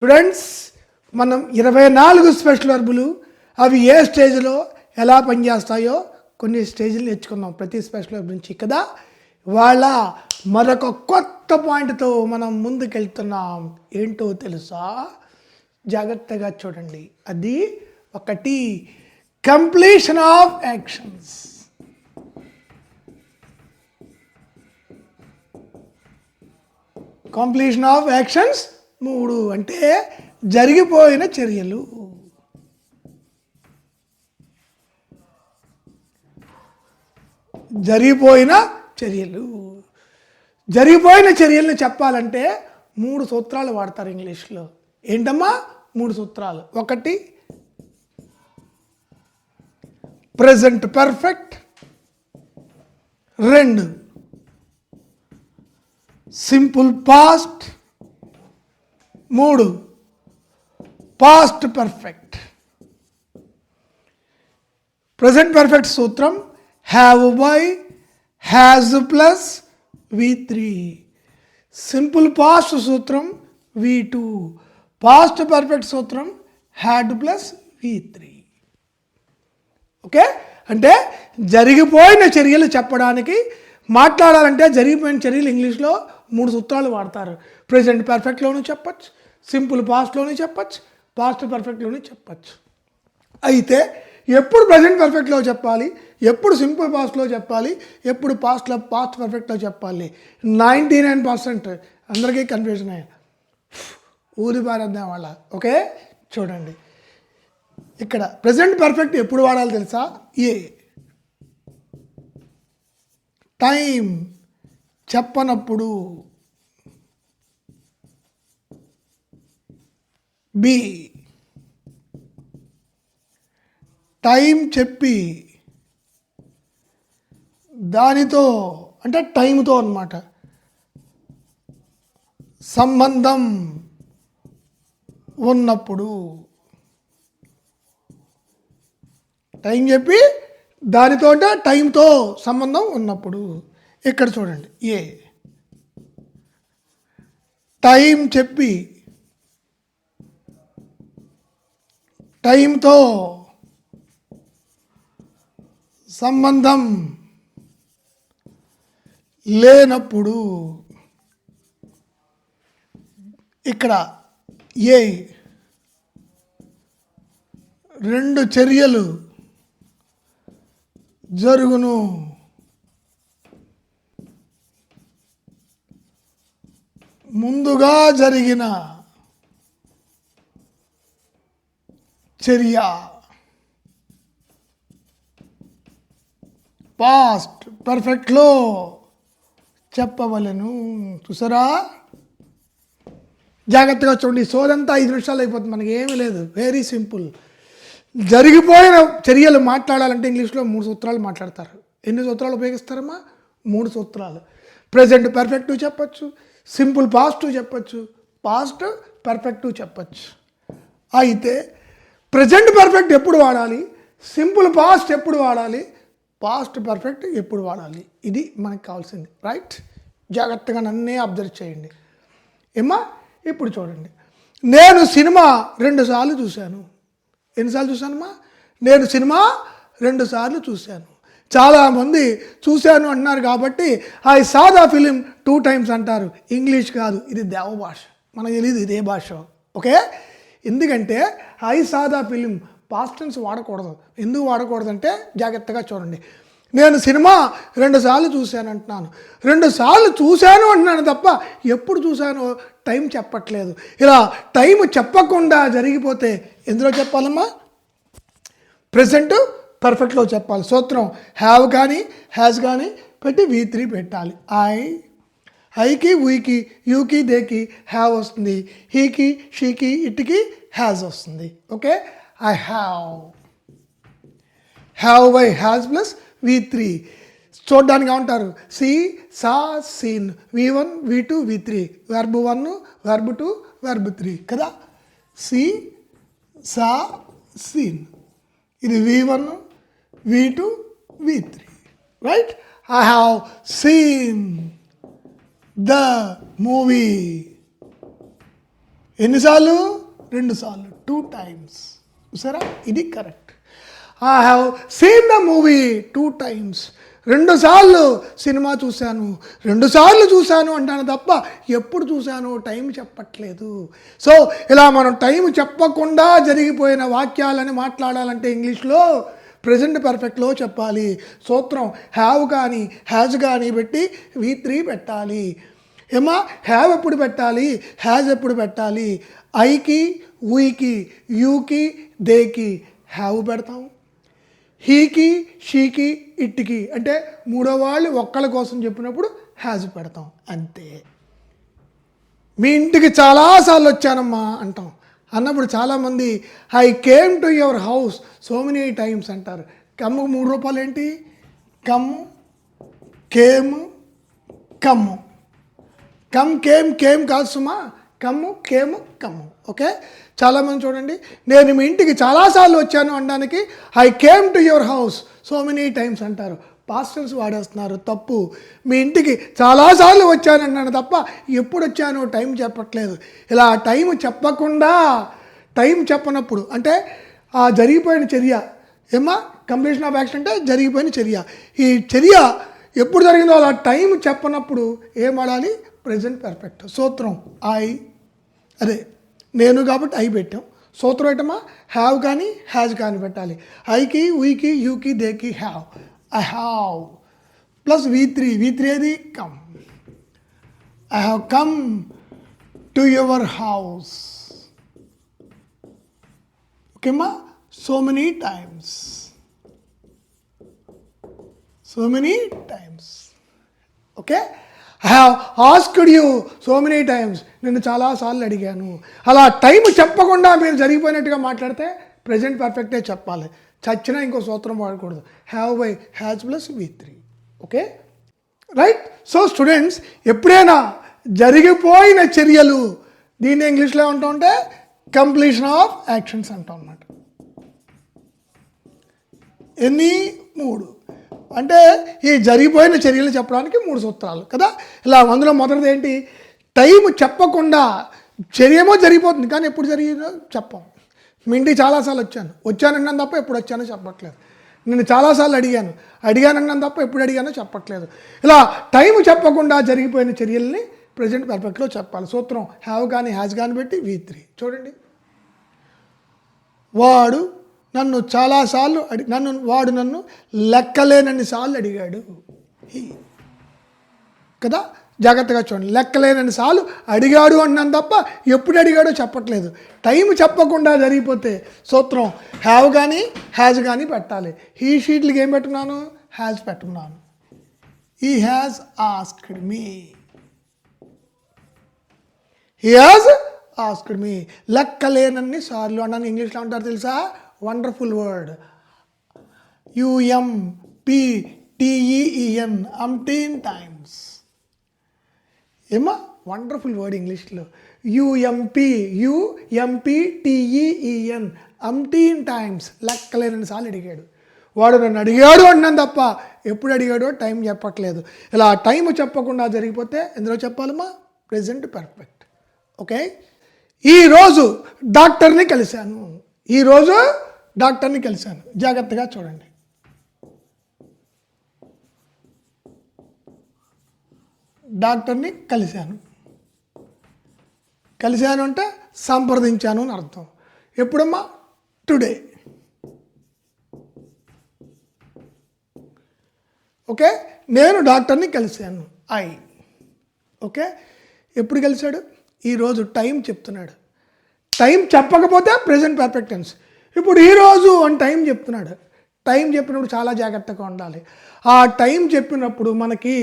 Students, మనం 24 special వర్బులు అవి ఏ స్టేజ్లో ఎలా పనిచేస్తాయో కొన్ని స్టేజ్లు నేర్చుకున్నాం ప్రతి స్పెషల్ వర్బ్ నుంచి కదా. వాళ్ళ మరొక కొత్త పాయింట్తో మనం ముందుకెళ్తున్నాం. ఏంటో తెలుసా? జాగ్రత్తగా చూడండి. అది ఒకటి completion of actions. Completion of actions 3 అంటే జరిగిపోయిన చర్యలు. జరిగిపోయిన చర్యలను చెప్పాలంటే 3 సూత్రాలు వాడతారు ఇంగ్లీష్లో. ఏంటమ్మా 3 సూత్రాలు? ఒకటి present perfect, 2 simple past, 3 past perfect. Present perfect సూత్రం have by has plus V3. Simple past సూత్రం V2. పాస్ట్ పర్ఫెక్ట్ సూత్రం హ్యాడ్ ప్లస్ V3. ఓకే, అంటే జరిగిపోయిన చర్యలు చెప్పడానికి మాట్లాడాలంటే జరిగిపోయిన చర్యలు ఇంగ్లీష్లో 3 సూత్రాలు వాడతారు. ప్రెజెంట్ పర్ఫెక్ట్లోనూ చెప్పచ్చు, సింపుల్ పాస్ట్లోనూ చెప్పచ్చు, పాస్ట్ పర్ఫెక్ట్లోనూ చెప్పచ్చు. అయితే ఎప్పుడు ప్రెజెంట్ పర్ఫెక్ట్లో చెప్పాలి, ఎప్పుడు సింపుల్ పాస్ట్లో చెప్పాలి, ఎప్పుడు పాస్ట్ పర్ఫెక్ట్లో చెప్పాలి? 99% అందరికీ కన్ఫ్యూజన్ అయ్యా, ఊరి పారేద్దాం వాళ్ళ. ఓకే, చూడండి ఇక్కడ ప్రెజెంట్ పర్ఫెక్ట్ ఎప్పుడు వాడాలి తెలుసా? ఏ టైం చెప్పనప్పుడు, బి టైం చెప్పి దానితో అంటే టైంతో అన్నమాట సంబంధం ఉన్నప్పుడు. టైం చెప్పి దానితో అంటే టైంతో సంబంధం ఉన్నప్పుడు. ఇక్కడ చూడండి, ఏ టైం చెప్పి టైంతో సంబంధం లేనప్పుడు. ఇక్కడ ఏ 2 చర్యలు జరుగును. ముందుగా జరిగిన చర్య పాస్ట్ పర్ఫెక్ట్లో చెప్పవలను. చూసారా? జాగ్రత్తగా చూడండి. సోదంతా 5 నిమిషాలు అయిపోతుంది, మనకి ఏమీ లేదు. Very simple. జరిగిపోయిన చర్యలు మాట్లాడాలంటే ఇంగ్లీష్లో 3 సూత్రాలు మాట్లాడతారు. ఎన్ని సూత్రాలు ఉపయోగిస్తారమ్మా? 3 సూత్రాలు. ప్రెజెంట్ పర్ఫెక్ట్ చెప్పచ్చు, సింపుల్ పాస్ట్ చెప్పచ్చు, పాస్ట్ పర్ఫెక్ట్ చెప్పచ్చు. అయితే ప్రెజెంట్ పర్ఫెక్ట్ ఎప్పుడు వాడాలి, సింపుల్ పాస్ట్ ఎప్పుడు వాడాలి, పాస్ట్ పర్ఫెక్ట్ ఎప్పుడు వాడాలి, ఇది మనకు కావాల్సింది. రైట్? జాగ్రత్తగా నన్నే అబ్జర్వ్ చేయండి. ఏమ్మా ఇప్పుడు చూడండి, నేను సినిమా 2 సార్లు చూశాను. ఎన్నిసార్లు చూశానమ్మా? నేను సినిమా 2 సార్లు చూశాను. చాలామంది చూశాను అంటున్నారు కాబట్టి I saw the film 2 times అంటారు. ఇంగ్లీష్ కాదు, ఇది దేవ భాష, మనకు తెలియదు ఇదే భాష. ఓకే, ఎందుకంటే I saw the film past tense వాడకూడదు. ఎందుకు వాడకూడదు అంటే జాగ్రత్తగా చూడండి. నేను సినిమా 2 సార్లు చూశాను అంటున్నాను. 2 సార్లు చూశాను అంటున్నాను తప్ప ఎప్పుడు చూశానో టైం చెప్పట్లేదు. ఇలా టైం చెప్పకుండా జరిగిపోతే ఎందులో చెప్పాలమ్మా? ప్రెజెంట్ పర్ఫెక్ట్లో చెప్పాలి. సూత్రం హ్యావ్ కానీ హ్యాజ్ కానీ పెట్టి V3 పెట్టాలి. ఐకి వీకి యూకి దేకి హ్యావ్ వస్తుంది, హీకి షీకి ఇట్కి హ్యాజ్ వస్తుంది. Okay, I have by has plus V3. చూడడానికి ఏమంటారు? See saw seen, V1 V2 V3, verb 1 verb 2 verb 3 కదా. సి సా సీన్, ఇది V1 V2 V3. Right? I have seen the movie. ఎన్నిసార్లు? 2 సార్లు, 2 times. చూసారా, ఇది correct. I have seen the movie 2 times. 2 సార్లు cinema చూశాను, 2 సార్లు చూశాను అంటాను తప్ప ఎప్పుడు చూశాను టైం చెప్పట్లేదు. సో ఇలా మనం టైం చెప్పకుండా జరిగిపోయిన వాక్యాలని మాట్లాడాలంటే ఇంగ్లీష్లో ప్రెజెంట్ పర్ఫెక్ట్లో చెప్పాలి. సూత్రం హ్యావ్ కానీ హ్యాజ్ కానీ పెట్టి V3 పెట్టాలి. ఏమా హ్యావ్ ఎప్పుడు పెట్టాలి, హ్యాజ్ ఎప్పుడు పెట్టాలి? ఐకి, వీకి, యూకి, దేకి హ్యావ్ పెడతాం. హీకి, షీకి, ఇట్కి అంటే మూడో వాళ్ళు ఒక్కళ్ళ కోసం చెప్పినప్పుడు హ్యాజ్ పెడతాం, అంతే. మీ ఇంటికి చాలాసార్లు వచ్చానమ్మా అంటాం. అన్నప్పుడు చాలామంది I came to your house so many times అంటారు. కమ్ముకు 3 రూపాయలు ఏంటి? Come, came, come. Come, came, came కాదు సుమా, కమ్ము, కేము, కమ్ము. ఓకే, చాలామంది చూడండి, నేను మీ ఇంటికి చాలాసార్లు వచ్చాను అనడానికి I came to your house so many times అంటారు. పాస్ట్ టెన్స్ వాడేస్తున్నారు, తప్పు. మీ ఇంటికి చాలాసార్లు వచ్చానన్నాను తప్ప ఎప్పుడు వచ్చానో టైం చెప్పట్లేదు. ఇలా టైం చెప్పకుండా, టైం చెప్పనప్పుడు అంటే ఆ జరిగిపోయిన చర్య ఏమా కంప్లీషన్ ఆఫ్ యాక్షన్ అంటే జరిగిపోయిన చర్య. ఈ చర్య ఎప్పుడు జరిగిందో అలా టైం చెప్పనప్పుడు ఏం వాడాలి? Present perfect. సూత్రం అదే నేను కాబట్టి ఐ పెట్టాం. సూత్రం ఏంటమ్మా? హ్యావ్ కానీ హ్యాజ్ కానీ పెట్టాలి. ఐకి, వీకి, యూకి, దేకి have. I have plus V3 ఏది? Come. I have come to your house. ఓకేమ్మా, so many times, so many times. Okay, I have asked you so many times, నేను చాలాసార్లు అడిగాను. అలా టైం చెప్పకుండా మీరు జరిగిపోయినట్టుగా మాట్లాడితే ప్రెజెంట్ పర్ఫెక్టే చెప్పాలి. చచ్చినా ఇంకో సూత్రం వాడకూడదు. Have by has plus V3. Okay, right. So students, ఎప్పుడైనా జరిగిపోయిన చర్యలు దీన్ని ఇంగ్లీష్లో అంటూ ఉంటే కంప్లీషన్ ఆఫ్ యాక్షన్స్ అంటాం అన్నమాట. ఎన్ని? 3. అంటే ఈ జరిగిపోయిన చర్యలు చెప్పడానికి 3 సూత్రాలు కదా. ఇలా అందులో మొదటిది ఏంటి? టైం చెప్పకుండా చర్యేమో జరిగిపోతుంది కానీ ఎప్పుడు జరిగిందో చెప్పాం. మీ ఇంటికి చాలాసార్లు వచ్చానన్నాను తప్ప ఎప్పుడు వచ్చానో చెప్పట్లేదు. నేను చాలాసార్లు అడిగానన్నాను తప్ప ఎప్పుడు అడిగానో చెప్పట్లేదు. ఇలా టైం చెప్పకుండా జరిగిపోయిన చర్యల్ని ప్రెజెంట్ పర్ఫెక్ట్లో చెప్పాలి. సూత్రం హ్యావ్ కానీ హ్యాజ్ కానీ పెట్టి V3. చూడండి, వాడు నన్ను లెక్కలేనన్ని సార్లు అడిగాడు కదా. జాగ్రత్తగా చూడండి, లెక్కలేనన్ని సార్లు అడిగాడు అన్నాను తప్ప ఎప్పుడు అడిగాడో చెప్పట్లేదు. టైం చెప్పకుండా జరిగిపోతే సూత్రం హ్యావ్ కానీ హ్యాజ్ కానీ పెట్టాలి. ఈ షీట్లకి ఏం పెట్టున్నాను? హ్యాజ్ పెట్టున్నాను. He has asked me, he has asked me. లెక్కలేనన్ని సార్లు అన్నాను. ఇంగ్లీష్లో అంటారు తెలుసా? Wonderful word, UMPTEEN, umpteen times. ఏమా వండర్ఫుల్ వర్డ్ ఇంగ్లీష్లో UMPTEEN, umpteen times. లెక్కలేనన్ని సార్లు అడిగాడు. వాడు నన్ను అడిగాడు అన్నాను తప్ప ఎప్పుడు అడిగాడో టైం చెప్పట్లేదు. ఇలా టైం చెప్పకుండా జరిగిపోతే ఎందులో చెప్పాలమ్మా? Present perfect. ఓకే, ఈరోజు డాక్టర్ని కలిశాను. ఈరోజు డాక్టర్ని కలిశాను. జాగ్రత్తగా చూడండి, డాక్టర్ని కలిశాను అంటే సంప్రదించాను అని అర్థం. ఎప్పుడమ్మా? టుడే. ఓకే, నేను డాక్టర్ని కలిశాను. ఓకే, ఎప్పుడు కలిశాడు? ఈరోజు. టైం చెప్తున్నాడు. టైం చెప్పకపోతే ప్రెజెంట్ పర్ఫెక్ట్ టెన్స్. ఇప్పుడు ఈరోజు అని టైం చెప్తున్నాడు. టైం చెప్పినప్పుడు చాలా జాగ్రత్తగా ఉండాలి. ఆ టైం చెప్పినప్పుడు మనకి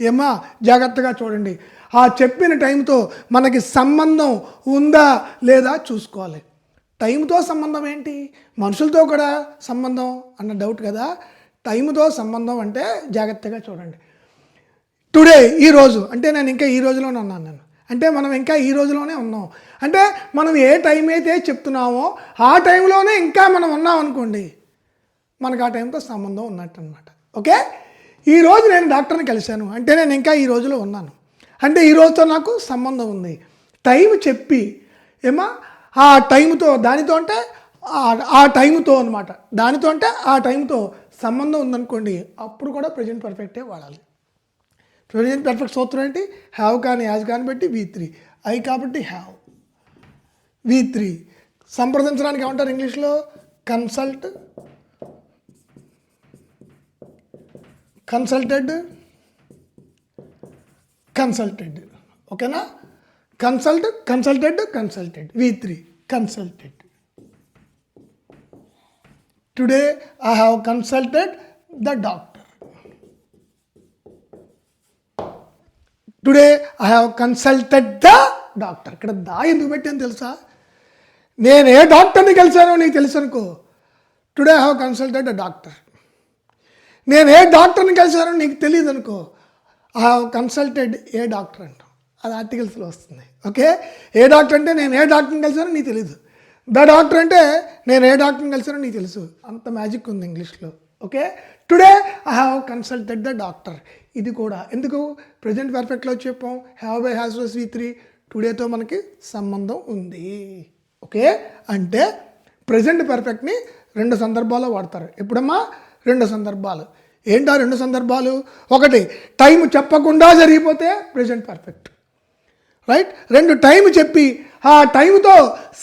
ఏమా జాగ్రత్తగా చూడండి, ఆ చెప్పిన టైంతో మనకి సంబంధం ఉందా లేదా చూసుకోవాలి. టైంతో సంబంధం ఏంటి? మనుషులతో కూడా సంబంధం అన్న డౌట్ కదా. టైంతో సంబంధం అంటే జాగ్రత్తగా చూడండి. టుడే, ఈరోజు అంటే నేను ఇంకా ఈ రోజులోనే ఉన్నాను అంటే మనం ఇంకా ఈ రోజులోనే ఉన్నాం అంటే మనం ఏ టైం అయితే చెప్తున్నామో ఆ టైంలోనే ఇంకా మనం ఉన్నాం అనుకోండి, మనకు ఆ టైంతో సంబంధం ఉన్నట్టు అనమాట. ఓకే, ఈరోజు నేను డాక్టర్ని కలిశాను అంటే నేను ఇంకా ఈ రోజులో ఉన్నాను అంటే ఈ రోజుతో నాకు సంబంధం ఉంది. టైం చెప్పి ఏమా ఆ టైంతో దానితో అంటే ఆ టైంతో అనమాట, దానితో అంటే ఆ టైంతో సంబంధం ఉందనుకోండి, అప్పుడు కూడా ప్రజెంట్ పర్ఫెక్టే వాడాలి. ప్రజెంట్ పర్ఫెక్ట్ సూత్రం ఏంటి? హ్యావ్ కానీ యాజ్ కానీ బట్టి V3, ఐ కాబట్టి హ్యావ్ V3. సంప్రదించడానికి ఏమంటారు ఇంగ్లీష్లో? Consult, consulted, consulted. ఓకేనా? Consult, consulted, consulted. V3 consulted. Today I have consulted the doctor. Today I have consulted the doctor. ఇక్కడ దా ఎందుకు పెట్టాను తెలుసా? నేను ఏ డాక్టర్ని కలిశానో నీకు తెలుసు అనుకో, today I have consulted the doctor. నేను ఏ డాక్టర్ని కలిశానో నీకు తెలియదు అనుకో, I have consulted A doctor అంటాం. అది ఆర్టికల్స్లో వస్తుంది. ఓకే, ఏ డాక్టర్ అంటే నేను ఏ డాక్టర్ని కలిశానో నీకు తెలీదు, ద డాక్టర్ అంటే నేను ఏ డాక్టర్ని కలిసానో నీకు తెలుసు. అంత మ్యాజిక్ ఉంది ఇంగ్లీష్లో. Okay, today I have consulted the doctor. ఇది కూడా ఎందుకు ప్రజెంట్ పర్ఫెక్ట్లో చెప్పాం? Have by has plus V3 టుడేతో మనకి సంబంధం ఉంది. ఓకే, అంటే ప్రజెంట్ పర్ఫెక్ట్ని 2 సందర్భాల్లో వాడతారు. ఎప్పుడమ్మా? 2 సందర్భాలు. ఏంటా 2 సందర్భాలు? ఒకటి, టైం చెప్పకుండా జరిగిపోతే ప్రజెంట్ పర్ఫెక్ట్, రైట్. 2, టైం చెప్పి ఆ టైంతో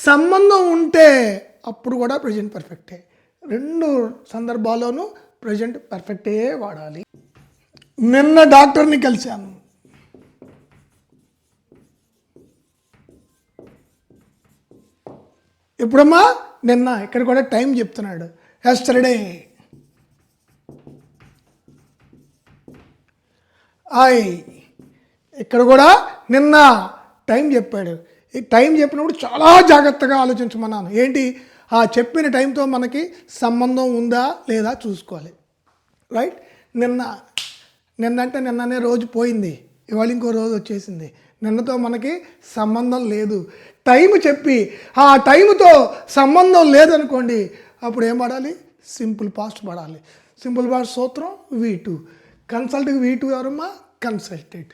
సంబంధం ఉంటే అప్పుడు కూడా ప్రజెంట్ పర్ఫెక్టే. 2 సందర్భాల్లోనూ ప్రజెంట్ పర్ఫెక్టే వాడాలి. నిన్న డాక్టర్ని కలిశాను. ఎప్పుడమ్మా? నిన్న. ఇక్కడ కూడా టైం చెప్తున్నాడు. Yesterday I. ఇక్కడ కూడా నిన్న టైం చెప్పాడు. ఈ టైం చెప్పినప్పుడు చాలా జాగ్రత్తగా ఆలోచించమన్నాను. ఏంటి? ఆ చెప్పిన టైంతో మనకి సంబంధం ఉందా లేదా చూసుకోవాలి, రైట్. నిన్న, నిన్న అంటే నిన్ననే రోజు పోయింది, ఇవాళ ఇంకో రోజు వచ్చేసింది. నిన్నతో మనకి సంబంధం లేదు. టైం చెప్పి ఆ టైంతో సంబంధం లేదనుకోండి, అప్పుడు ఏం పడాలి? సింపుల్ పాస్ట్ పడాలి. సింపుల్ పాస్ట్ సూత్రం V2. కన్సల్ట్కి V2 ఎవరమ్మా? Consulted.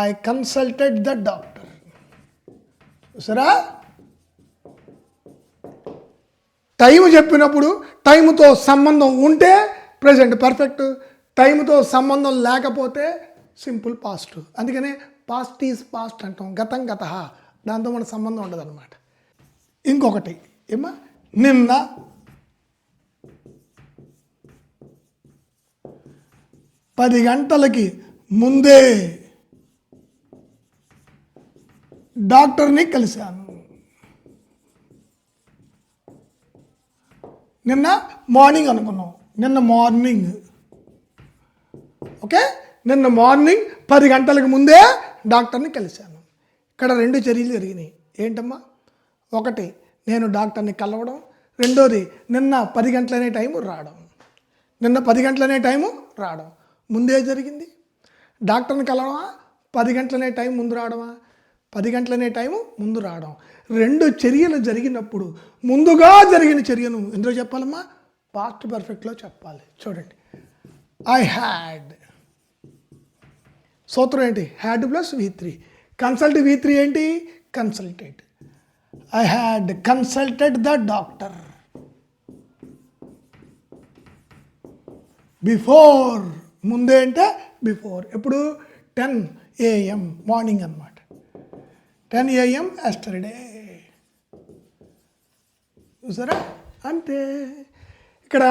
I consulted the doctor. సరే, టైం చెప్పినప్పుడు టైంతో సంబంధం ఉంటే ప్రజెంట్ పర్ఫెక్ట్, టైంతో సంబంధం లేకపోతే సింపుల్ పాస్ట్. అందుకనే పాస్ట్ ఈజ్ పాస్ట్ అంటాం, గతం గత, దాంతో మన సంబంధం ఉండదు అనమాట. ఇంకొకటి ఏమా? నిన్న పది గంటలకి ముందే డాక్టర్ని కలిశాను. నిన్న మార్నింగ్ అనుకున్నాం, నిన్న మార్నింగ్. ఓకే, నిన్న మార్నింగ్ 10 గంటలకు ముందే డాక్టర్ని కలిశాను. ఇక్కడ 2 చర్యలు జరిగినాయి. ఏంటమ్మా? ఒకటి, నేను డాక్టర్ని కలవడం. రెండోది, నిన్న 10 గంటలనే టైము రావడం. నిన్న 10 గంటలనే టైము రావడం. ముందే జరిగింది డాక్టర్ని కలవడమా, 10 గంటలనే టైం ముందు రావడమా? 10 గంటలనే టైము ముందు రావడం. 2 చర్యలు జరిగినప్పుడు ముందుగా జరిగిన చర్యను ఎందులో చెప్పాలమ్మా? పాస్ట్ పర్ఫెక్ట్లో చెప్పాలి. చూడండి, ఐ హ్యాడ్. సూత్రం ఏంటి? Had plus V3. Consult V3 ఏంటి? Consulted. I had consulted the doctor before. ముందే అంటే బిఫోర్. ఎప్పుడు? 10 AM మార్నింగ్ అనమాట. 10 AM యెస్టర్డే. చూసారా? అంతే. ఇక్కడ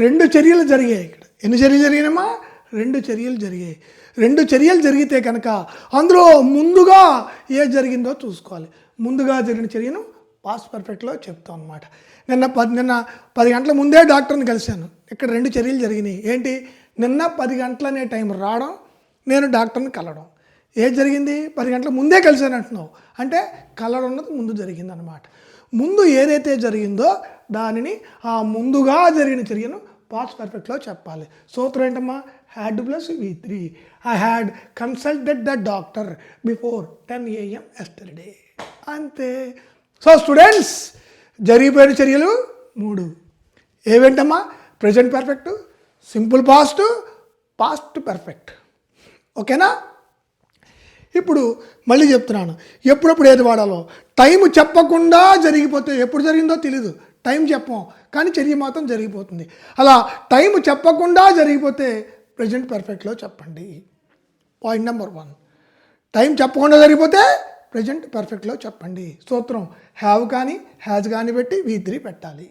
2 చర్యలు జరిగాయి. ఇక్కడ ఎన్ని చర్యలు జరిగినామా? 2 చర్యలు జరిగాయి. 2 చర్యలు జరిగితే కనుక అందులో ముందుగా ఏ జరిగిందో చూసుకోవాలి. ముందుగా జరిగిన చర్యను పాస్ట్ పర్ఫెక్ట్లో చెప్తాం అనమాట. నిన్న 10 గంటల ముందే డాక్టర్ని కలిశాను. ఇక్కడ 2 చర్యలు జరిగినాయి. ఏంటి? నిన్న 10 గంటలనే టైం రావడం, నేను డాక్టర్ని కలవడం. ఏది జరిగింది? 10 గంటల ముందే కలిశాను అంటున్నావు అంటే కలవడం అన్నది ముందు జరిగింది అనమాట. ముందు ఏదైతే జరిగిందో దానిని ఆ ముందుగా జరిగిన చర్యను పాస్ట్ పర్ఫెక్ట్లో చెప్పాలి. సూత్రం ఏంటమ్మా? Had plus V3. I had consulted the doctor before 10 AM yesterday. అంతే. సో స్టూడెంట్స్, జరిగిపోయిన చర్యలు 3. ఏవేంటమ్మా? Present perfect, simple past, past perfect. ఓకేనా? ఇప్పుడు మళ్ళీ చెప్తున్నాను, ఎప్పుడప్పుడు ఏది వాడాలో. టైం చెప్పకుండా జరిగిపోతే ఎప్పుడు జరిగిందో తెలీదు. టైం చెప్పం కానీ చర్య మాత్రం జరిగిపోతుంది. అలా టైం చెప్పకుండా జరిగిపోతే ప్రెజెంట్ పర్ఫెక్ట్లో చెప్పండి. Point number 1. టైం చెప్పకుండా జరిగిపోతే ప్రెజెంట్ పర్ఫెక్ట్లో చెప్పండి. సూత్రం హ్యావ్ కానీ హ్యాజ్ కానీ పెట్టి V3 పెట్టాలి.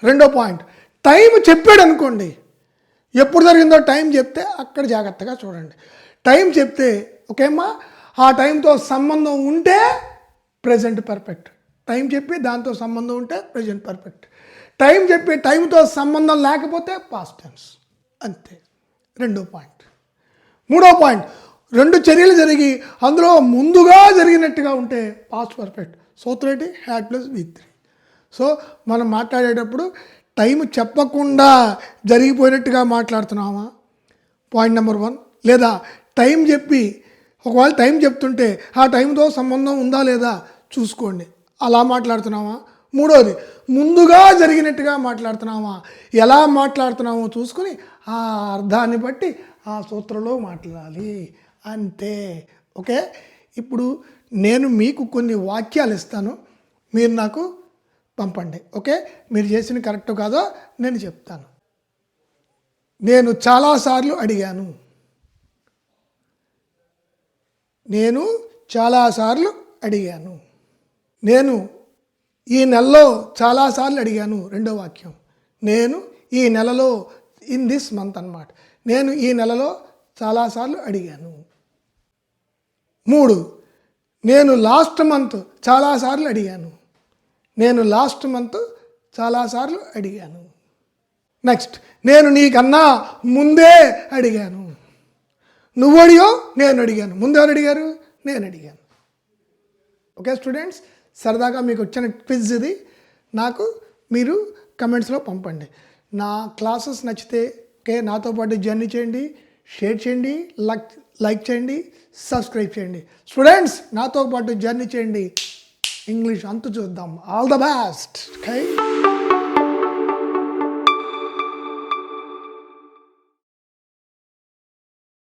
రెండో పాయింట్, టైం చెప్పాడు అనుకోండి, ఎప్పుడు జరిగిందో టైం చెప్తే అక్కడ జాగ్రత్తగా చూడండి. టైం చెప్తే ఓకేమ్మా, ఆ టైంతో సంబంధం ఉంటే ప్రెజెంట్ పర్ఫెక్ట్. టైం చెప్పి దాంతో సంబంధం ఉంటే ప్రెజెంట్ పర్ఫెక్ట్. టైం చెప్పి టైంతో సంబంధం లేకపోతే పాస్ట్ టెన్స్. అంతే. రెండో పాయింట్. మూడో పాయింట్, 2 చర్యలు జరిగి అందులో ముందుగా జరిగినట్టుగా ఉంటే పాస్ట్ పర్ఫెక్ట్. సూత్రం ఏంటి? Had plus V3. సో మనం మాట్లాడేటప్పుడు టైం చెప్పకుండా జరిగిపోయినట్టుగా మాట్లాడుతున్నామా, పాయింట్ నెంబర్ 1. లేదా టైం చెప్పి ఒకవేళ టైం చెప్తుంటే ఆ టైంతో సంబంధం ఉందా లేదా చూసుకోండి, అలా మాట్లాడుతున్నామా. మూడోది, ముందుగా జరిగినట్టుగా మాట్లాడుతున్నామా, ఎలా మాట్లాడుతున్నామో చూసుకుని ఆ అర్థాన్ని బట్టి ఆ సూత్రంలో మాట్లాడాలి. అంతే. ఓకే. ఇప్పుడు నేను మీకు కొన్ని వాక్యాలు ఇస్తాను, మీరు నాకు పంపండి. ఓకే, మీరు చేసిన కరెక్ట్ కాదో నేను చెప్తాను. నేను చాలాసార్లు అడిగాను. నేను చాలాసార్లు అడిగాను. నేను ఈ నెలలో చాలాసార్లు అడిగాను. రెండో వాక్యం, నేను ఈ నెలలో, ఇన్ దిస్ మంత్ అన్నమాట. నేను ఈ నెలలో చాలాసార్లు అడిగాను. 3, నేను లాస్ట్ మంత్ చాలాసార్లు అడిగాను. నేను లాస్ట్ మంత్ చాలాసార్లు అడిగాను. నెక్స్ట్, నేను నీకన్నా ముందే అడిగాను. నువ్వు అడిగావు, నేను అడిగాను. ముందు ఎవరు అడిగారు? నేను అడిగాను. ఓకే స్టూడెంట్స్, సరదాగా మీకు వచ్చిన క్విజ్ ఇది. నాకు మీరు కమెంట్స్లో పంపండి. నా క్లాసెస్ నచ్చితే ఓకే, నాతో పాటు జర్నీ చేయండి, షేర్ చేయండి, లైక్ చేయండి, సబ్స్క్రైబ్ చేయండి. స్టూడెంట్స్, నాతో పాటు జర్నీ చేయండి, ఇంగ్లీష్ అంతు చూద్దాం. All the best. ఓకే.